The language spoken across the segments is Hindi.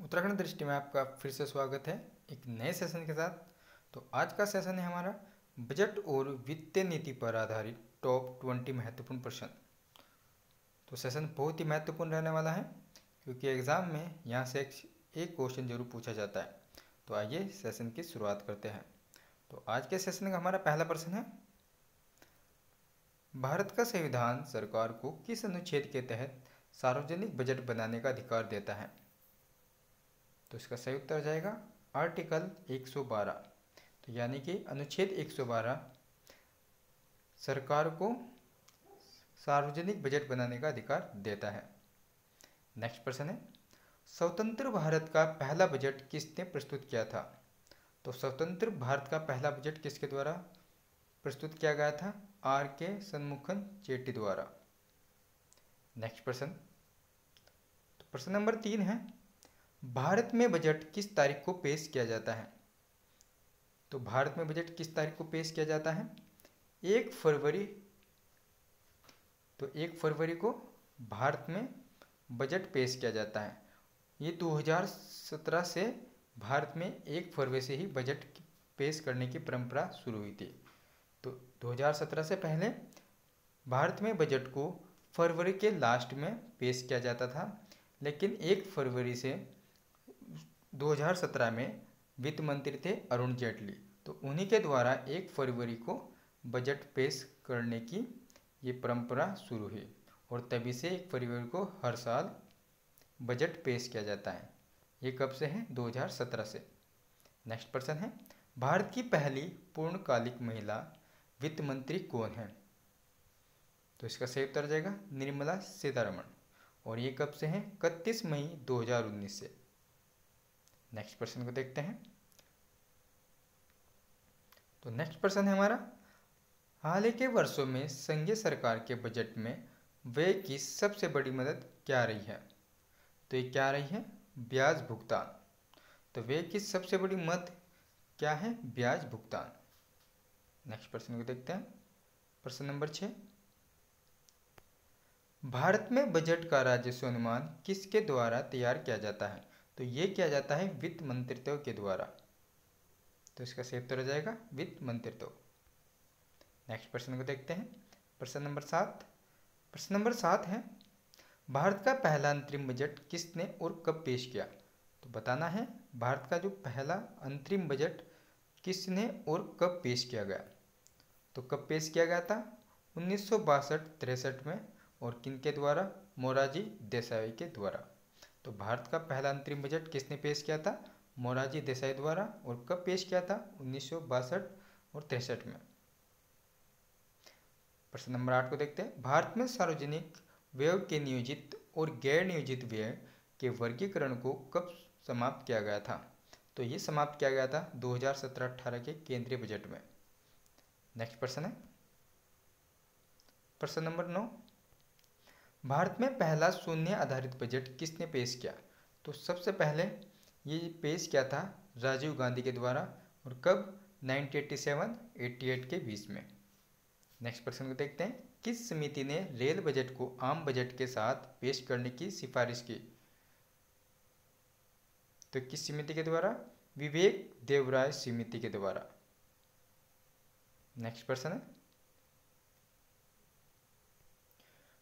उत्तराखंड दृष्टि में आपका फिर से स्वागत है एक नए सेशन के साथ। तो आज का सेशन है हमारा बजट और वित्तीय नीति पर आधारित टॉप 20 महत्वपूर्ण प्रश्न। तो सेशन बहुत ही महत्वपूर्ण रहने वाला है क्योंकि एग्ज़ाम में यहाँ से एक क्वेश्चन जरूर पूछा जाता है। तो आइए सेशन की शुरुआत करते हैं। तो आज के सेशन का हमारा पहला प्रश्न है, भारत का संविधान सरकार को किस अनुच्छेद के तहत सार्वजनिक बजट बनाने का अधिकार देता है? तो इसका सही उत्तर जाएगा आर्टिकल 112। तो यानी कि अनुच्छेद 112 सरकार को सार्वजनिक बजट बनाने का अधिकार देता है। नेक्स्ट प्रश्न है, स्वतंत्र भारत का पहला बजट किसने प्रस्तुत किया था? तो स्वतंत्र भारत का पहला बजट किसके द्वारा प्रस्तुत किया गया था? आर के शनमुखन चेट्टी द्वारा। नेक्स्ट प्रश्न, तो प्रश्न नंबर 3 है, भारत में बजट किस तारीख को पेश किया जाता है? तो भारत में बजट किस तारीख को पेश किया जाता है? 1 फरवरी। तो 1 फरवरी को भारत में बजट पेश किया जाता है। ये 2017 से भारत में 1 फरवरी से ही बजट पेश करने की परंपरा शुरू हुई थी। तो 2017 से पहले भारत में बजट को फरवरी के लास्ट में पेश किया जाता था, लेकिन 1 फरवरी से 2017 में वित्त मंत्री थे अरुण जेटली, तो उन्हीं के द्वारा 1 फरवरी को बजट पेश करने की ये परंपरा शुरू हुई और तभी से 1 फरवरी को हर साल बजट पेश किया जाता है। ये कब से है? 2017 से। नेक्स्ट प्रश्न है, भारत की पहली पूर्णकालिक महिला वित्त मंत्री कौन है? तो इसका सही उत्तर जाएगा निर्मला सीतारमण, और ये कब से है? 31 मई 2019 से। नेक्स्ट प्रश्न को देखते हैं। तो नेक्स्ट प्रश्न है हमारा, हाल ही के वर्षों में संघीय सरकार के बजट में व्यय की सबसे बड़ी मदद क्या रही है? तो ये क्या रही है? ब्याज भुगतान। तो व्यय की सबसे बड़ी मद क्या है? ब्याज भुगतान। नेक्स्ट प्रश्न को देखते हैं। प्रश्न नंबर 6, भारत में बजट का राजस्व अनुमान किसके द्वारा तैयार किया जाता है? तो ये किया जाता है वित्त मंत्रित्व के द्वारा। तो इसका सही उत्तर हो जाएगा वित्त मंत्रित्व। नेक्स्ट प्रश्न को देखते हैं। प्रश्न नंबर 7। प्रश्न नंबर 7 है, भारत का पहला अंतरिम बजट किसने और कब पेश किया? तो बताना है भारत का जो पहला अंतरिम बजट किसने और कब पेश किया गया। तो कब पेश किया गया था? 1962-63 में, और किनके द्वारा? मोरारजी देसाई के द्वारा। तो भारत का पहला अंतरिम बजट किसने पेश किया था? मोरारजी देसाई द्वारा। और कब पेश किया था? 1962 और 63 में। प्रश्न नंबर 8 को देखते हैं। भारत में सार्वजनिक व्यय के नियोजित और गैर नियोजित व्यय के वर्गीकरण को कब समाप्त किया गया था? तो ये समाप्त किया गया था 2017-18 के केंद्रीय बजट में। नेक्स्ट प्रश्न है प्रश्न नंबर 9, भारत में पहला शून्य आधारित बजट किसने पेश किया? तो सबसे पहले ये पेश किया था राजीव गांधी के द्वारा, और कब? 1987-88 के बीच में। नेक्स्ट प्रश्न को देखते हैं। किस समिति ने रेल बजट को आम बजट के साथ पेश करने की सिफारिश की? तो किस समिति के द्वारा? विवेक देवराय समिति के द्वारा। नेक्स्ट प्रश्न है,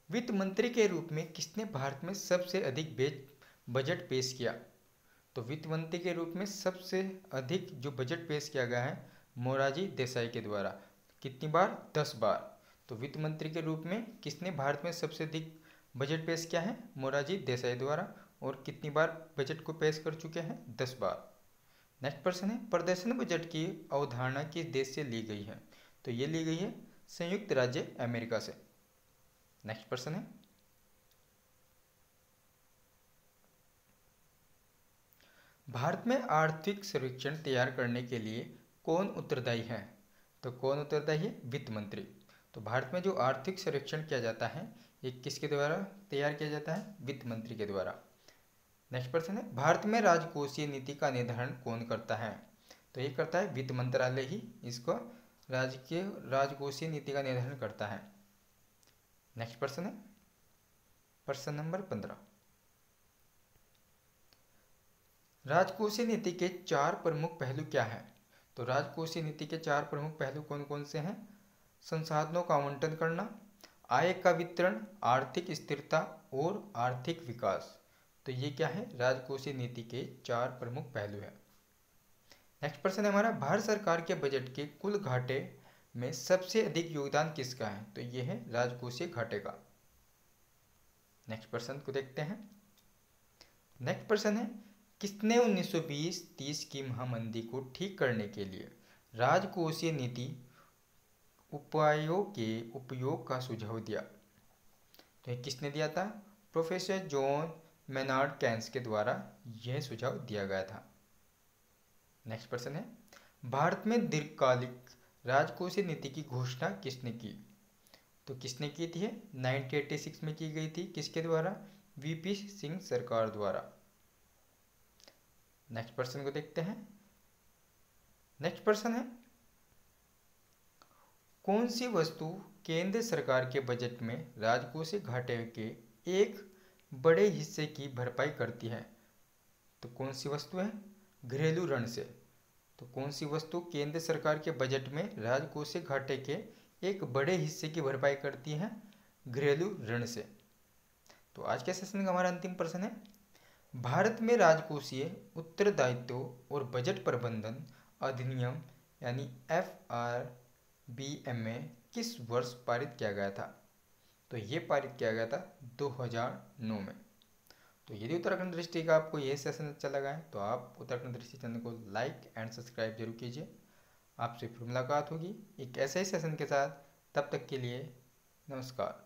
वित्त मंत्री के रूप में किसने भारत में सबसे अधिक बजट पेश किया? तो वित्त मंत्री के रूप में सबसे अधिक जो बजट पेश किया गया है मोरारजी देसाई के द्वारा। कितनी बार? 10 बार। तो वित्त मंत्री के रूप में किसने भारत में सबसे अधिक बजट पेश किया है? मोरारजी देसाई द्वारा। और कितनी बार बजट को पेश कर चुके हैं? 10 बार। नेक्स्ट प्रश्न है, प्रदर्शन बजट की अवधारणा किस देश से ली गई है? तो ये ली गई है संयुक्त राज्य अमेरिका से। नेक्स्ट प्रश्न है, भारत में आर्थिक सर्वेक्षण तैयार करने के लिए कौन उत्तरदायी है? तो कौन उत्तरदायी है? वित्त मंत्री। तो भारत में जो आर्थिक सर्वेक्षण किया जाता है ये किसके द्वारा तैयार किया जाता है? वित्त मंत्री के द्वारा। नेक्स्ट प्रश्न है, भारत में राजकोषीय नीति का निर्धारण कौन करता है? तो ये करता है वित्त मंत्रालय ही इसको राजकोषीय नीति का निर्धारण करता है। नेक्स्ट प्रश्न है प्रश्न नंबर 15, राजकोषीय नीति के 4 प्रमुख पहलू क्या हैं? तो राजकोषीय नीति के 4 प्रमुख पहलू कौन कौन से हैं? संसाधनों का आवंटन करना, आय का वितरण, आर्थिक स्थिरता और आर्थिक विकास। तो ये क्या है? राजकोषीय नीति के 4 प्रमुख पहलू हैं। नेक्स्ट प्रश्न है हमारा, भारत सरकार के बजट के कुल घाटे में सबसे अधिक योगदान किसका है? तो ये है राजकोषीय घाटे का। नेक्स्ट प्रश्न को देखते हैं। नेक्स्ट प्रश्न है, किसने 1920-30 की महामंदी को ठीक करने के लिए राजकोषीय नीति उपायों के उपयोग का सुझाव दिया? तो ये किसने दिया था? प्रोफेसर जॉन मेनार्ड केन्स के द्वारा यह सुझाव दिया गया था। नेक्स्ट प्रश्न है, भारत में दीर्घकालिक राजकोषीय नीति की घोषणा किसने की? तो किसने की थी? 1986 में की गई थी। किसके द्वारा? वीपी सिंह सरकार द्वारा। नेक्स्ट प्रश्न को देखते हैं। नेक्स्ट प्रश्न है, कौन सी वस्तु केंद्र सरकार के बजट में राजकोषीय घाटे के एक बड़े हिस्से की भरपाई करती है? तो कौन सी वस्तु है? घरेलू ऋण से। तो कौन सी वस्तु केंद्र सरकार के बजट में राजकोषीय घाटे के एक बड़े हिस्से की भरपाई करती है? घरेलू ऋण से। तो आज के सेशन का हमारा अंतिम प्रश्न है, भारत में राजकोषीय उत्तरदायित्व और बजट प्रबंधन अधिनियम यानी FRBMA किस वर्ष पारित किया गया था? तो ये पारित किया गया था 2009 में। तो यदि उत्तराखंड दृष्टि का आपको यह सेशन अच्छा लगा है तो आप उत्तराखंड दृष्टि चैनल को लाइक एंड सब्सक्राइब जरूर कीजिए। आपसे फिर मुलाकात होगी एक ऐसे ही सेशन के साथ। तब तक के लिए नमस्कार।